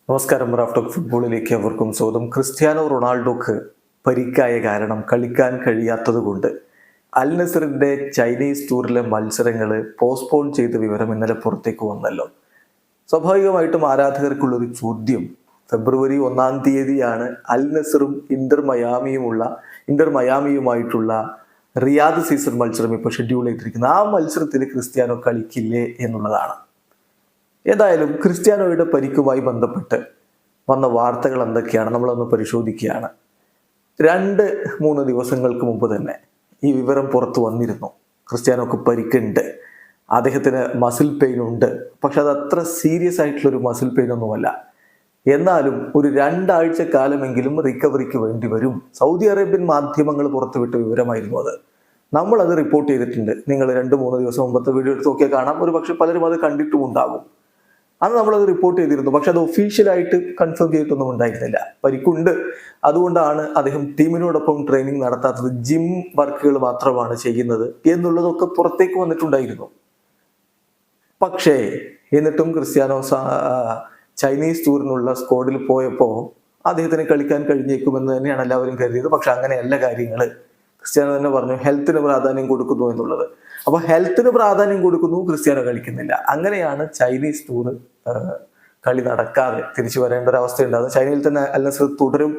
നമസ്കാരം. റാഫ്റ്റോക്ക് ഫുട്ബോളിലേക്ക് അവർക്കും സ്വാഗതം. ക്രിസ്ത്യാനോ റൊണാൾഡോക്ക് പരിക്കായ കാരണം കളിക്കാൻ കഴിയാത്തത് കൊണ്ട് അൽ നസറിന്റെ ചൈനീസ് ടൂറിലെ മത്സരങ്ങൾ പോസ്റ്റ്പോൺ ചെയ്ത വിവരം ഇന്നലെ പുറത്തേക്ക് വന്നല്ലോ. സ്വാഭാവികമായിട്ടും ആരാധകർക്കുള്ളൊരു ചോദ്യം, ഫെബ്രുവരി 1-ാം തീയതിയാണ് അൽ നസറും ഇന്റർ മയാമിയുമായിട്ടുള്ള റിയാദ് സീസൺ മത്സരം ഇപ്പോൾ ഷെഡ്യൂൾ ചെയ്തിരിക്കുന്നത്. ആ മത്സരത്തിൽ ക്രിസ്ത്യാനോ കളിക്കില്ലേ എന്നുള്ളതാണ്. ഏതായാലും ക്രിസ്ത്യാനോയുടെ പരിക്കുമായി ബന്ധപ്പെട്ട് വന്ന വാർത്തകൾ എന്തൊക്കെയാണ് നമ്മളൊന്ന് പരിശോധിക്കുകയാണ്. 2-3 ദിവസങ്ങൾക്ക് മുമ്പ് തന്നെ ഈ വിവരം പുറത്തു വന്നിരുന്നു. ക്രിസ്ത്യാനോക്ക് പരിക്കുണ്ട്, അദ്ദേഹത്തിന് മസിൽ പെയിൻ ഉണ്ട്. പക്ഷെ അത് അത്ര സീരിയസ് ആയിട്ടുള്ളൊരു മസിൽ പെയിൻ ഒന്നുമല്ല. എന്നാലും ഒരു 2 ആഴ്ച കാലമെങ്കിലും റിക്കവറിക്ക് വേണ്ടി വരും. സൗദി അറേബ്യൻ മാധ്യമങ്ങൾ പുറത്തുവിട്ട വിവരമായിരുന്നു അത്. നമ്മളത് റിപ്പോർട്ട് ചെയ്തിട്ടുണ്ട്. നിങ്ങൾ 2-3 ദിവസം മുമ്പത്തെ വീഡിയോ എടുത്ത് നോക്കിയാൽ കാണാം. ഒരു പക്ഷെ പലരും അത് കണ്ടിട്ടും ഉണ്ടാകും. അന്ന് നമ്മളത് റിപ്പോർട്ട് ചെയ്തിരുന്നു. പക്ഷെ അത് ഒഫീഷ്യലായിട്ട് കൺഫേം ചെയ്തിട്ടൊന്നും ഉണ്ടായിരുന്നില്ല. പരിക്കുണ്ട്, അതുകൊണ്ടാണ് അദ്ദേഹം ടീമിനോടൊപ്പം ട്രെയിനിങ് നടത്താത്തത്, ജിം വർക്കുകൾ മാത്രമാണ് ചെയ്യുന്നത് എന്നുള്ളതൊക്കെ പുറത്തേക്ക് വന്നിട്ടുണ്ടായിരുന്നു. പക്ഷേ എന്നിട്ടും ക്രിസ്ത്യാനോ ചൈനീസ് ടൂറിനുള്ള സ്ക്വാഡിൽ പോയപ്പോൾ അദ്ദേഹത്തിന് കളിക്കാൻ കഴിഞ്ഞേക്കുമെന്ന് തന്നെയാണ് എല്ലാവരും കരുതിയത്. പക്ഷെ അങ്ങനെയല്ല കാര്യങ്ങൾ. ക്രിസ്ത്യാനോ തന്നെ പറഞ്ഞു ഹെൽത്തിന് പ്രാധാന്യം കൊടുക്കുന്നു എന്നുള്ളത്. അപ്പോൾ ഹെൽത്തിന് പ്രാധാന്യം കൊടുക്കുന്നു, ക്രിസ്ത്യാനോ കളിക്കുന്നില്ല. അങ്ങനെയാണ് ചൈനീസ് ടൂർ കളി നടക്കാതെ തിരിച്ചു വരേണ്ട ഒരു അവസ്ഥയുണ്ടാകുന്നത്. ചൈനയിൽ തന്നെ അൽ നസർ തുടരും,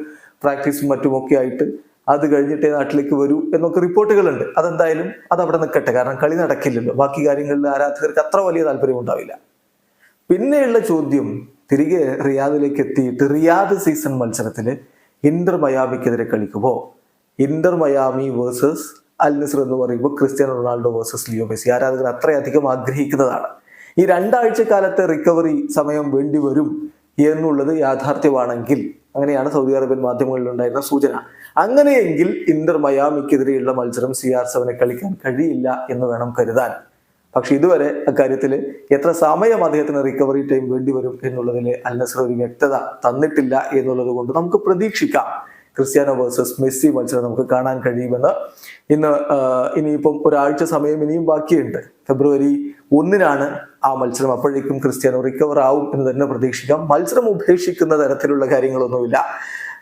പ്രാക്ടീസും മറ്റുമൊക്കെ ആയിട്ട്. അത് കഴിഞ്ഞിട്ടേ നാട്ടിലേക്ക് വരൂ എന്നൊക്കെ റിപ്പോർട്ടുകളുണ്ട്. അതെന്തായാലും അത് അവിടെ നിൽക്കട്ടെ, കാരണം കളി നടക്കില്ലല്ലോ. ബാക്കി കാര്യങ്ങളിൽ ആരാധകർക്ക് അത്ര വലിയ താല്പര്യം ഉണ്ടാവില്ല. പിന്നെയുള്ള ചോദ്യം, തിരികെ റിയാദിലേക്ക് എത്തിയിട്ട് റിയാദ് സീസൺ മത്സരത്തിൽ ഇന്റർ മയാമിക്കെതിരെ കളിക്കുമോ? Inter Miami versus Al Nassr എന്ന് പറയുമ്പോൾ Cristiano Ronaldo versus Leo Messi ആരാധകർ അത്രയധികം ആഗ്രഹിക്കുന്നതാണ്. ഈ 2 ആഴ്ച കാലത്തെ റിക്കവറി സമയം വേണ്ടി വരും എന്നുള്ളത് യാഥാർത്ഥ്യമാണെങ്കിൽ, അങ്ങനെയാണ് സൗദി അറേബ്യൻ മാധ്യമങ്ങളിൽ ഉണ്ടായിരുന്ന സൂചന. അങ്ങനെയെങ്കിൽ ഇന്റർ മയാമിക്കെതിരെയുള്ള മത്സരം CR7 കളിക്കാൻ കഴിയില്ല എന്ന് വേണം കരുതാൻ. പക്ഷെ ഇതുവരെ അക്കാര്യത്തിൽ എത്ര സമയം അദ്ദേഹത്തിന് റിക്കവറി ടൈം വേണ്ടി വരും എന്നുള്ളതിൽ അൽ നസർ ഒരു വ്യക്തത തന്നിട്ടില്ല എന്നുള്ളത് കൊണ്ട് നമുക്ക് പ്രതീക്ഷിക്കാം ക്രിസ്ത്യാനോ വേഴ്സസ് മെസ്സി മത്സരം നമുക്ക് കാണാൻ കഴിയുമെന്ന്. ഇനിയിപ്പം ഒരാഴ്ച സമയം ഇനിയും ബാക്കിയുണ്ട്. ഫെബ്രുവരി 1-നാണ് ആ മത്സരം. അപ്പോഴേക്കും ക്രിസ്ത്യാനോ റിക്കവർ ആവും എന്ന് തന്നെ പ്രതീക്ഷിക്കാം. മത്സരം ഉപേക്ഷിക്കുന്ന തരത്തിലുള്ള കാര്യങ്ങളൊന്നുമില്ല.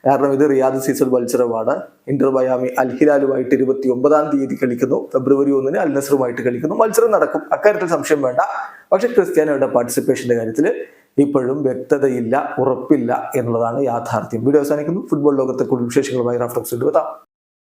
കാരണം ഇത് റിയാദ് സീസൺ മത്സരമാണ്. ഇന്റർ മയാമി അൽ ഹിലാലുമായിട്ട് 29-ാം തീയതി കളിക്കുന്നു. ഫെബ്രുവരി 1-ന് അൽ നസറുമായിട്ട് കളിക്കുന്നു. മത്സരം നടക്കും, അക്കാര്യത്തിൽ സംശയം വേണ്ട. പക്ഷെ ക്രിസ്ത്യാനോയുടെ പാർട്ടിസിപ്പേഷന്റെ കാര്യത്തിൽ ഇപ്പോഴും വ്യക്തതയില്ല, ഉറപ്പില്ല എന്നുള്ളതാണ് യാഥാർത്ഥ്യം. വീഡിയോ അവസാനിക്കുന്നു. ഫുട്ബോൾ ലോകത്തെ കൂടുതൽ വിശേഷങ്ങളുമായി റാഫ്റ്റോക്സ് എത്താം.